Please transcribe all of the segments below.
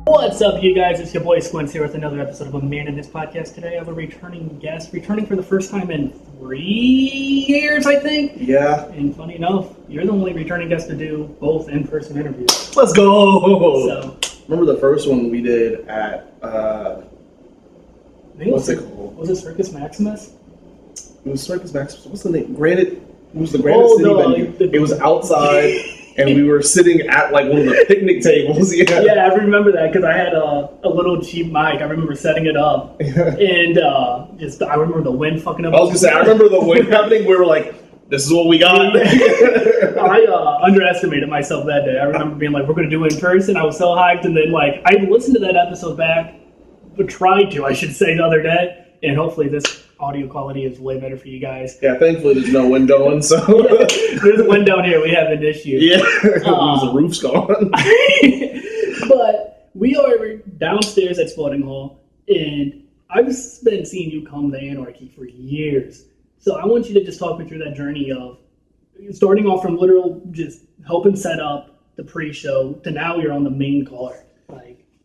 What's up, you guys? It's your boy Squints here with another episode of A Man in This Podcast. Today I have a returning guest, returning for the first time in 3 years, I think. Yeah. And funny enough, you're the only returning guest to do both in-person interviews. Let's go! So, remember the first one we did at, what's it called? Was it Circus Maximus? It was Circus Maximus. What's the name? Granite. It was the Granite City venue. It was outside, and we were sitting at like one of the picnic tables. Yeah, yeah, I remember that because I had a little cheap mic. I remember setting it up, and I remember the wind fucking up. I was gonna say, I remember the wind happening. We were like, "This is what we got." I underestimated myself that day. I remember being like, "We're gonna do it in person." I was so hyped, and then like I listened to that episode back, but tried to, I should say, the other day, and hopefully this audio quality is way better for you guys. Yeah, thankfully there's no wind going, so there's a wind down here. We have an issue. Yeah, the roof's gone. But we are downstairs at Sporting Hall, and I've been seeing you come to Anarchy for years. So I want you to just talk me through that journey of starting off from literal just helping set up the pre-show to now you're on the main card.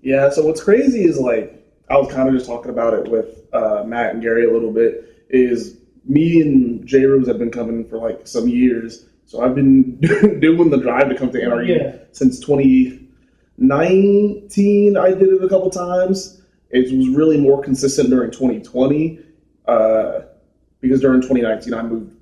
Yeah, so what's crazy is like I was kind of just talking about it with Matt and Gary a little bit, is me and J Rose have been coming for like some years. So I've been doing the drive to come to Anarchy since 2019. I did it a couple times. It was really more consistent during 2020 because during 2019 I moved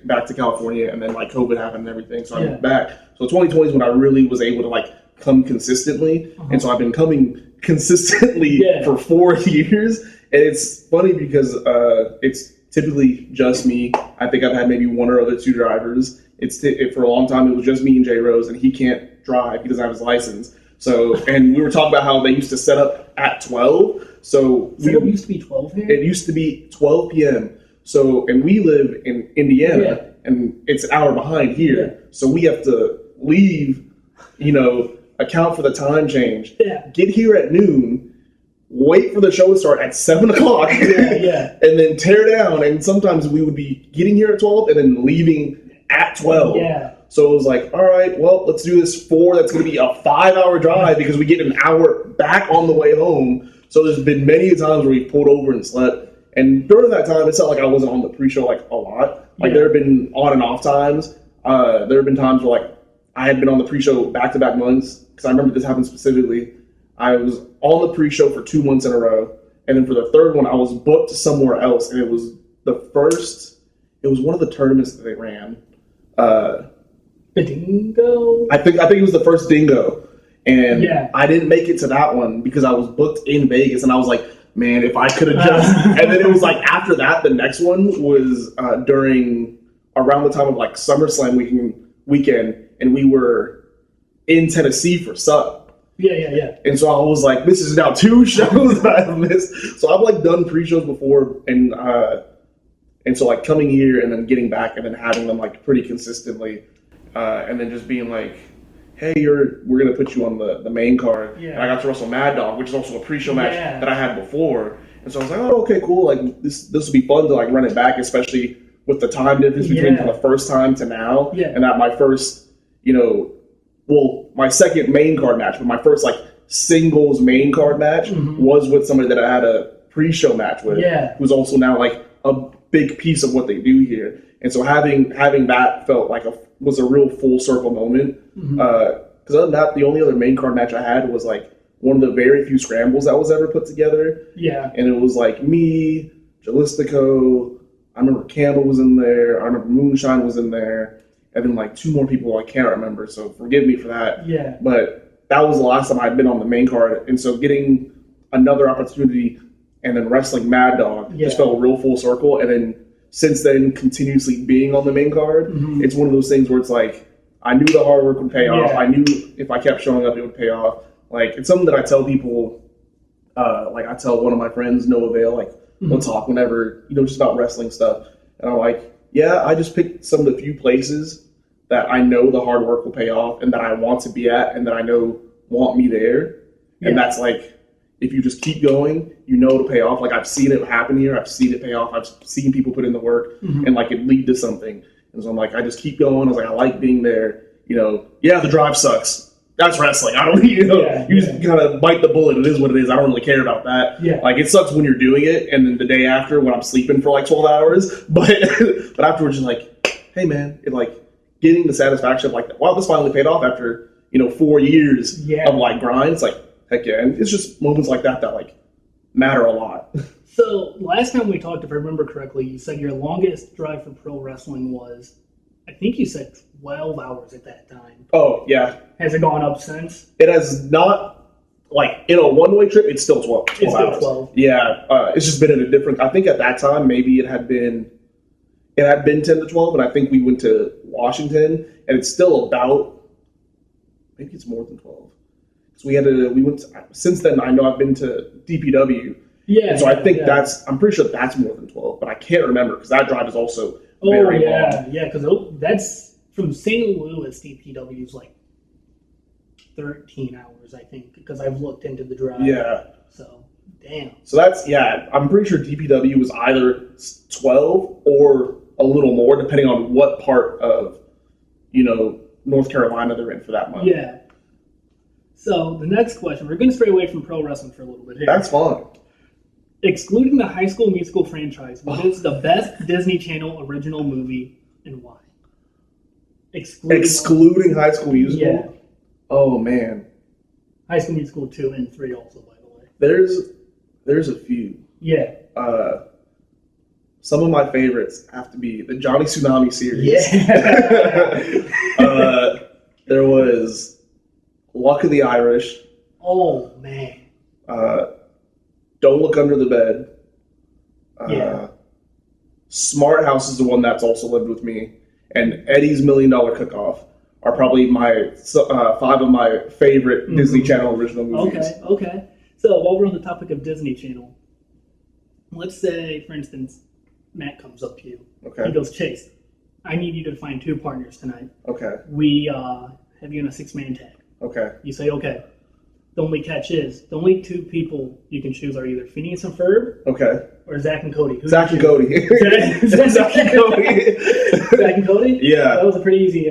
back to California, and then like COVID happened and everything, so I moved back. So 2020 is when I really was able to like come consistently, and so I've been coming consistently for 4 years. And it's funny because it's typically just me. I think I've had maybe one or other two drivers. For a long time it was just me and J Rose, and he can't drive. He doesn't have his license. So, and we were talking about how they used to set up at 12. So it used to be 12 here? It used to be 12 p.m. So, and we live in Indiana, and it's an hour behind here. Yeah. So we have to leave, account for the time change, get here at noon, wait for the show to start at 7 o'clock, and then tear down. And sometimes we would be getting here at 12 and then leaving at 12. Yeah. So it was like, all right, well, let's do this 4. That's going to be a 5-hour drive because we get an hour back on the way home. So there's been many times where we've pulled over and slept. And during that time, it's not like I wasn't on the pre-show like a lot. Like there have been on and off times. There have been times where like I had been on the pre-show back-to-back months, because I remember this happened specifically. I was on the pre-show for 2 months in a row, and then for the third one, I was booked somewhere else, and it was one of the tournaments that they ran. The Dingo? I think it was the first Dingo, and I didn't make it to that one because I was booked in Vegas, and I was like, man, if I could have just... And then it was like, after that, the next one was around the time of like SummerSlam weekend, and we were in Tennessee for Sub. Yeah. And so I was like, this is now 2 shows that I've missed. So I've like done pre-shows before, and so like coming here and then getting back and then having them like pretty consistently, and then just being like, hey, we're gonna put you on the main card. Yeah. And I got to wrestle Mad Dog, which is also a pre-show match that I had before. And so I was like, oh, okay, cool. Like this will be fun to like run it back, especially with the time difference between from the first time to now. Yeah. And that my first, my second main card match, but my first like singles main card match was with somebody that I had a pre-show match with, who's also now like a big piece of what they do here. And so having that felt like was a real full circle moment. Because other than that, the only other main card match I had was like one of the very few scrambles that was ever put together. Yeah. And it was like me, Jalistico, I remember Campbell was in there, I remember Moonshine was in there, and then like 2 more people I can't remember, so forgive me for that. Yeah. But that was the last time I'd been on the main card, and so getting another opportunity and then wrestling Mad Dog just felt a real full circle. And then since then, continuously being on the main card, it's one of those things where it's like, I knew the hard work would pay off. I knew if I kept showing up, it would pay off. Like, it's something that I tell people, like I tell one of my friends, Noah Vale, like, we'll talk whenever, just about wrestling stuff. And I'm like, I just picked some of the few places that I know the hard work will pay off and that I want to be at and that I know want me there. And that's like, if you just keep going, it'll pay off. Like, I've seen it happen here. I've seen it pay off. I've seen people put in the work and like it lead to something. And so I'm like, I just keep going. I was like, I like being there. the drive sucks. That's wrestling. I don't, just kind of bite the bullet. It is what it is. I don't really care about that. Yeah. Like, it sucks when you're doing it, and then the day after when I'm sleeping for like 12 hours. But afterwards, just like, hey man, it like getting the satisfaction of like, wow, this finally paid off after 4 years of like grind. It's like, heck yeah. And it's just moments like that like matter a lot. So last time we talked, if I remember correctly, you said your longest drive for pro wrestling was, I think you said 12 hours at that time. Oh, yeah. Has it gone up since? It has not, like, in a one-way trip, it's still 12 It's still hours. 12. Yeah, it's just been in a different, I think at that time, maybe it had been 10 to 12, and I think we went to Washington, and it's still about, maybe it's more than 12. So since then, I know I've been to DPW. Yeah. And so I think I'm pretty sure that's more than 12, but I can't remember, because that drive is also very long. Yeah, because that's from St. Louis, DPW is like 13 hours, I think, because I've looked into the drive. Yeah. So, damn. So I'm pretty sure DPW was either 12 or a little more, depending on what part of, North Carolina they're in for that month. Yeah. So, the next question, we're going to stray away from pro wrestling for a little bit here. That's fine. Excluding the High School Musical franchise, what is the best Disney Channel original movie and why? Excluding High School Musical? Yeah. Oh, man. High School Musical 2 and 3 also, by the way. There's a few. Yeah. Some of my favorites have to be the Johnny Tsunami series. Yeah. There was Luck of the Irish. Oh, man. Don't Look Under the Bed. Smart House is the one that's also lived with me. And Eddie's $1 Million Cook-Off are probably my 5 of my favorite Disney Channel original movies. Okay. So while we're on the topic of Disney Channel, let's say, for instance, Matt comes up to you. Okay. He goes, Chase, I need you to find 2 partners tonight. Okay. We have you in a 6-man tag. Okay. You say, okay. The only catch is, the only 2 people you can choose are either Phineas and Ferb or Zach and Cody. Zach and Cody. Zach and Cody. Zach and Cody? Yeah. That was a pretty easy...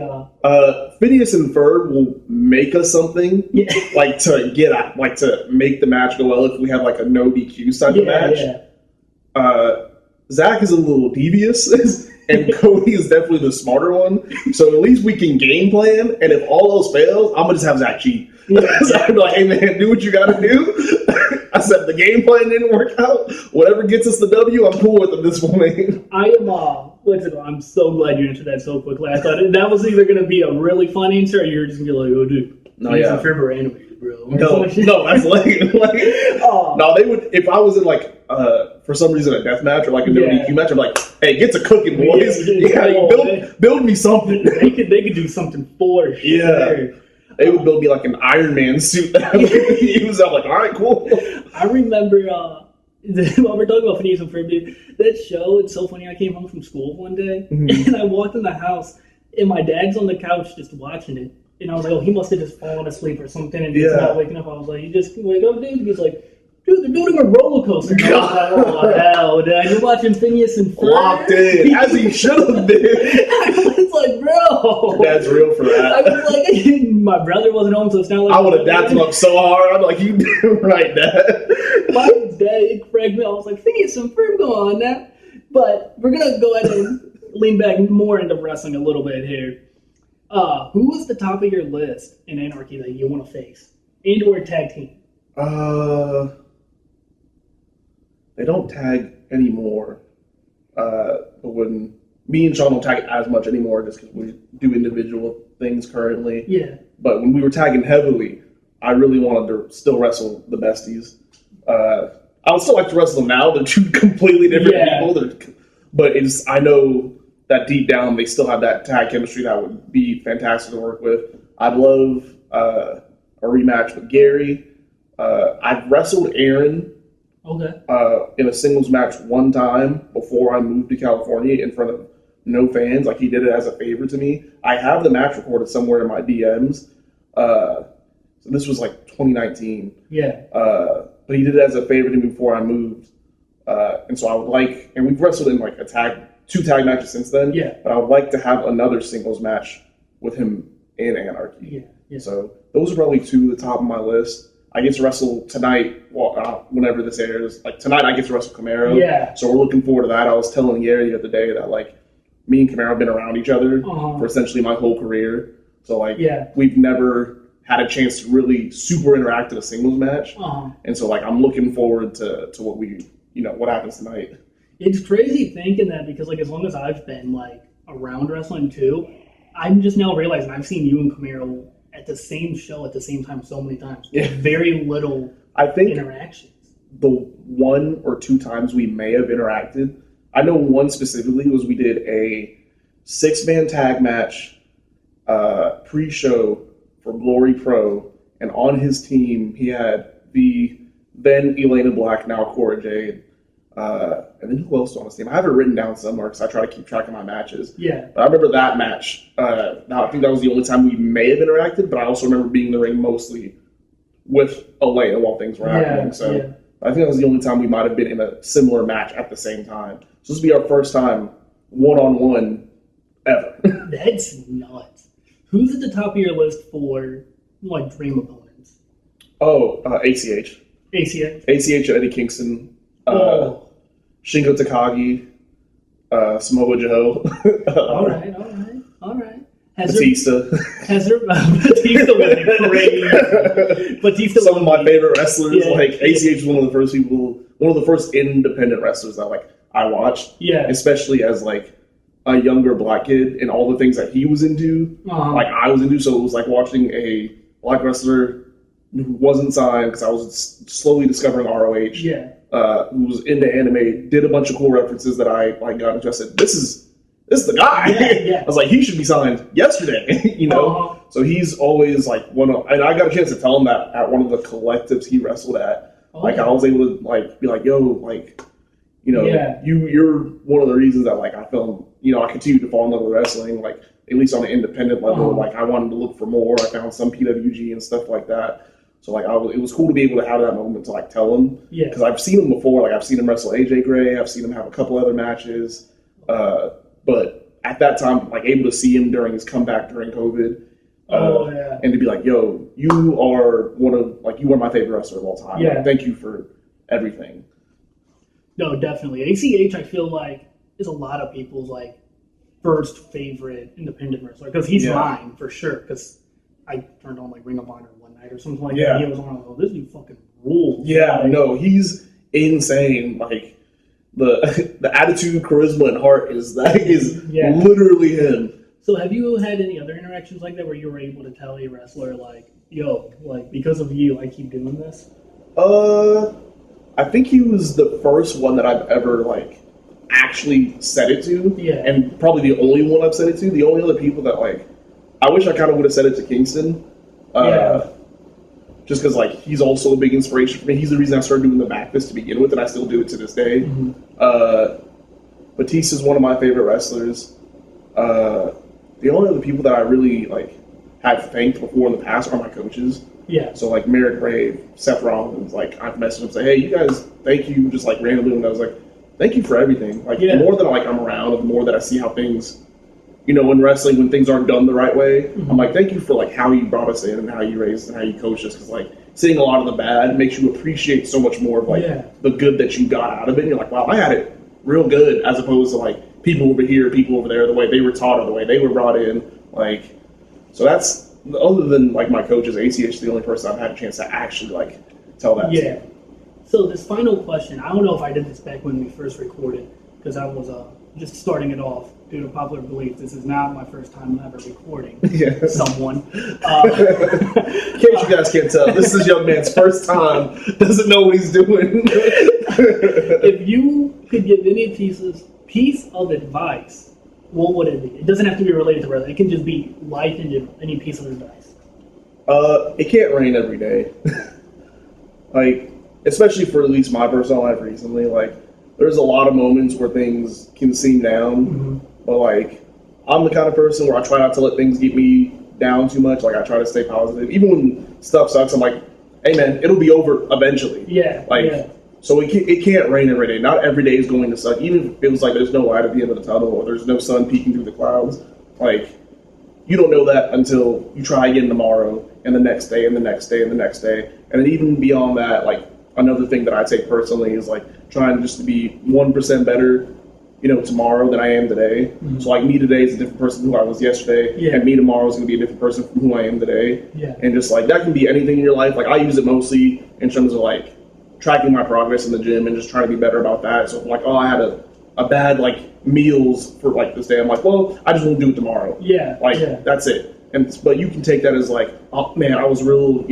Phineas and Ferb will make us something, like to get at, like to make the match go well if we have like a no DQ type of match. Yeah. Zach is a little devious, and Cody is definitely the smarter one. So at least we can game plan, and if all else fails, I'm gonna just have Zach cheat. So I'm like, hey man, do what you gotta do. I said the game plan didn't work out. Whatever gets us the W, I'm cool with at this point. I'm so glad you answered that so quickly. I thought that was either going to be a really fun answer, or you're just going to be like, "Oh, dude, Phineas and Ferb are animated, bro." No, that's lame. No, they would if I was in like for some reason a death match or like a no DQ match. I'm like, "Hey, get to cooking, boys. Build me something." They could do something for sure. Yeah. They would build me like an Iron Man suit that I would use. I'm like, all right, cool. I remember while we're talking about Phineas and Ferb, dude, that show, it's so funny. I came home from school one day, and I walked in the house, and my dad's on the couch just watching it. And I was like, oh, he must have just fallen asleep or something, and he's not waking up. I was like, you just wake up, dude? He's like, dude, they're building a roller coaster. And I was like, oh, hell, dude. You're watching Phineas and Ferb? Locked in, as he should have been. I was like, bro. That's real for that. I was like, my brother wasn't home, so it's not like... I would have dapped him up so hard. I'm like, you did right, Dad. My dad, it cracked me. I was like, Phineas and Ferb, go on now. But we're going to go ahead and lean back more into wrestling a little bit here. Who was the top of your list in Anarchy that you want to face? And or tag team? They don't tag anymore. But when me and Sean don't tag as much anymore just because we do individual things currently. Yeah. But when we were tagging heavily, I really wanted to still wrestle the besties. I would still like to wrestle them now. They're 2 completely different people. But I know that deep down they still have that tag chemistry that would be fantastic to work with. I'd love a rematch with Gary. I've wrestled Aaron in a singles match one time before I moved to California in front of no fans. Like, he did it as a favor to me. I have the match recorded somewhere in my DMs. So this was like 2019. Yeah. But he did it as a favor to me before I moved. And so I would like, and we've wrestled in like 2 tag matches since then. Yeah. But I would like to have another singles match with him in Anarchy. Yeah, yeah. So those are probably two at the top of my list. I get to wrestle tonight, whenever this airs. Like tonight, I get to wrestle Camaro. Yeah. So we're looking forward to that. I was telling Gary the other day that like me and Camaro have been around each other for essentially my whole career. So like we've never had a chance to really super interact in a singles match. And so like I'm looking forward to what what happens tonight. It's crazy thinking that, because like as long as I've been like around wrestling too, I'm just now realizing I've seen you and Camaro at the same show at the same time so many times. Yeah. Very little interactions. The 1 or 2 times we may have interacted, I know one specifically was we did a 6-man tag match pre-show for Glory Pro, and on his team he had the then Elena Black, now Cora Jade, and then who else was on his team? I have it written down somewhere because I try to keep track of my matches. Yeah. But I remember that match. Now I think that was the only time we may have interacted, but I also remember being in the ring mostly with Elena while things were happening. So I think that was the only time we might have been in a similar match at the same time. So this will be our first time one-on-one ever. That's nuts. Who's at the top of your list for like dream opponents? ACH. ACH? ACH and Eddie Kingston. Shingo Takagi, Samoa Joe. All right. Batista. Batista was great. Batista. Some of my favorite wrestlers. ACH is one of the first independent wrestlers that I watched. Yeah. Especially as a younger black kid and all the things that he was into, I was into. So it was like watching a black wrestler who wasn't signed, because I was slowly discovering ROH. Yeah. Who was into anime, did a bunch of cool references that I got into. I said, this is the guy. Yeah. I was like, he should be signed yesterday, So he's always and I got a chance to tell him that at one of the collectives he wrestled at. I was able to be like, yo, you're one of the reasons that I felt, I continued to fall in love with wrestling, at least on an independent level. I wanted to look for more. I found some PWG and stuff like that. So it was cool to be able to have that moment to tell him, because I've seen him before. I've seen him wrestle AJ Gray, I've seen him have a couple other matches, but at that time, able to see him during his comeback during COVID, and to be like, yo, you are you are my favorite wrestler of all time. Thank you for everything. No, definitely. ACH, I feel is a lot of people's first favorite independent wrestler, because he's mine for sure. Because I turned on Ring of Honor one night or something like that. He was on, this dude fucking rules. Yeah, no, he's insane. The attitude, charisma, and heart is literally him. So have you had any other interactions like that where you were able to tell a wrestler yo, because of you, I keep doing this? I think he was the first one that I've ever actually said it to. Yeah. And probably the only one I've said it to. The only other people that I wish I kind of would have said it to Kingston. Just because he's also a big inspiration for me. He's the reason I started doing the back fist to begin with, and I still do it to this day. Batista's one of my favorite wrestlers. The only other people that I really have thanked before in the past are my coaches. Yeah. So Merrick Brave, Seth Rollins, I've messaged them, say, hey, you guys, thank you, just randomly, and I was thank you for everything. The more that I'm around, the more that I see how things, in wrestling, when things aren't done the right way, I'm thank you for how you brought us in and how you raised and how you coached us, because seeing a lot of the bad makes you appreciate so much more of the good that you got out of it. And you're wow, I had it real good, as opposed to people over here, people over there, the way they were taught or the way they were brought in. So that's, other than my coaches, ACH is the only person I've had a chance to actually tell that to. So this final question, I don't know if I did this back when we first recorded, because I was just starting it off due to popular belief. This is not my first time ever recording someone. In case you guys can't tell, this is young man's first time, doesn't know what he's doing. If you could give any piece of advice, what would it be? It doesn't have to be related to wrestling. It can just be life in general. Any piece of advice. It can't rain every day. Especially for at least my personal life recently, there's a lot of moments where things can seem down, but I'm the kind of person where I try not to let things get me down too much. I try to stay positive. Even when stuff sucks, I'm hey man, it'll be over eventually. So it can't rain every day. Not every day is going to suck. Even if it feels there's no light at the end of the tunnel or there's no sun peeking through the clouds, you don't know that until you try again tomorrow and the next day and the next day and the next day. And then even beyond that, like another thing that I take personally is like trying just to be 1% better, tomorrow than I am today. Mm-hmm. So like me today is a different person from who I was yesterday, and me tomorrow is going to be a different person from who I am today. Yeah. And just like that can be anything in your life. Like I use it mostly in terms of like tracking my progress in the gym and just trying to be better about that. So like, I had a bad like meals for like this day. I'm like, well, I just won't do it tomorrow. Yeah. That's it. But you can take that as like, oh man, I was real,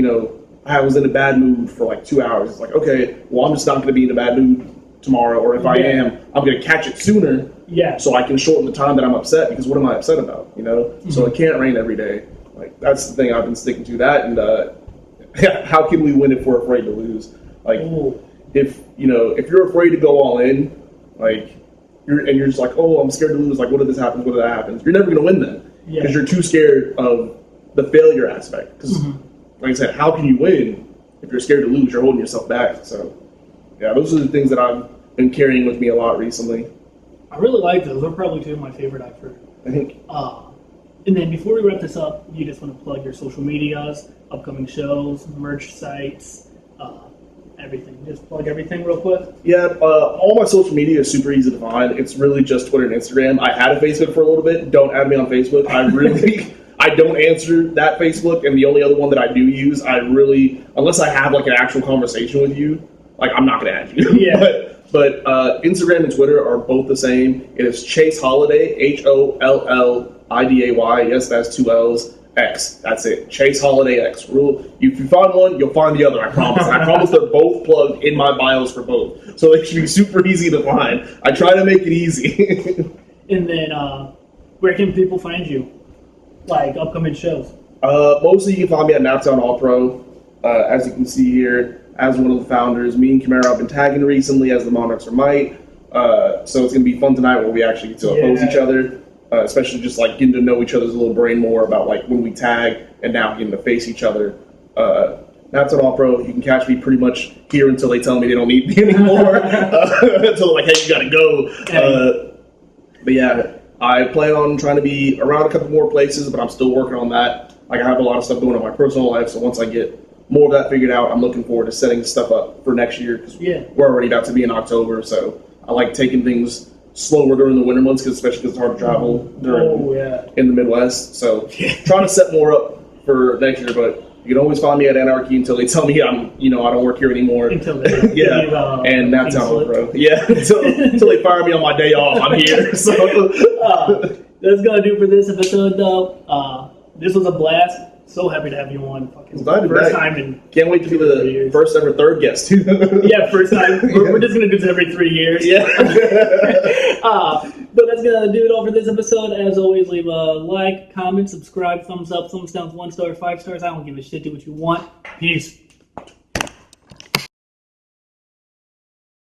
I was in a bad mood for like 2 hours. It's like, okay, well, I'm just not going to be in a bad mood tomorrow, or if I am, I'm going to catch it sooner. Yeah. So I can shorten the time that I'm upset, because what am I upset about? Mm-hmm. So it can't rain every day. Like that's the thing I've been sticking to. That and how can we win if we're afraid to lose? Like if you're afraid to go all in, like you're just like, oh, I'm scared to lose. Like what if this happens? What if that happens? You're never going to win then, because you're too scared of the failure aspect. Because like I said, how can you win if you're scared to lose? You're holding yourself back. So yeah, those are the things that I've been carrying with me a lot recently. I really like those. They're probably two of my favorite I've heard. I think. And then before we wrap this up, you just want to plug your social medias, upcoming shows, merch sites, everything. Just plug everything real quick. Yeah, all my social media is super easy to find. It's really just Twitter and Instagram. I had a Facebook for a little bit. Don't add me on Facebook. I really... I don't answer that Facebook, and the only other one that I do use, unless I have like an actual conversation with you, like I'm not going to add you. Yeah. But Instagram and Twitter are both the same. It is Chase Holliday, HOLLIDAY. Yes, that's 2 L's. X. That's it. Chase Holliday X. If you find one, you'll find the other. I promise. I promise they're both plugged in my bios for both, so they should be super easy to find. I try to make it easy. And then, where can people find you? Like upcoming shows? Mostly you can find me at Naptown All Pro. As you can see here, as one of the founders, me and Camaro have been tagging recently as the Monarchs are Might. So it's going to be fun tonight where we actually get to oppose each other, especially just like getting to know each other's little brain more about like when we tag and now getting to face each other. Naptown All Pro, you can catch me pretty much here until they tell me they don't need me anymore. Until like, hey, you got to go. But yeah. I plan on trying to be around a couple more places, but I'm still working on that. Like I have a lot of stuff going on in my personal life, so once I get more of that figured out, I'm looking forward to setting stuff up for next year, because we're already about to be in October, so I like taking things slower during the winter months, especially because it's hard to travel in the Midwest. So trying to set more up for next year, but you can always find me at Anarchy until they tell me I don't work here anymore. Until they and Naptown All Pro. Yeah, until they fire me on my day off, I'm here. So that's gonna do for this episode, though. This was a blast. So happy to have you on. First time in can't wait to be the first ever third guest. Yeah, first time. We're just gonna do this every 3 years. Yeah. But that's gonna do it all for this episode. As always, leave a like, comment, subscribe, thumbs up, thumbs down, 1 star, 5 stars. I don't give a shit. Do what you want. Peace.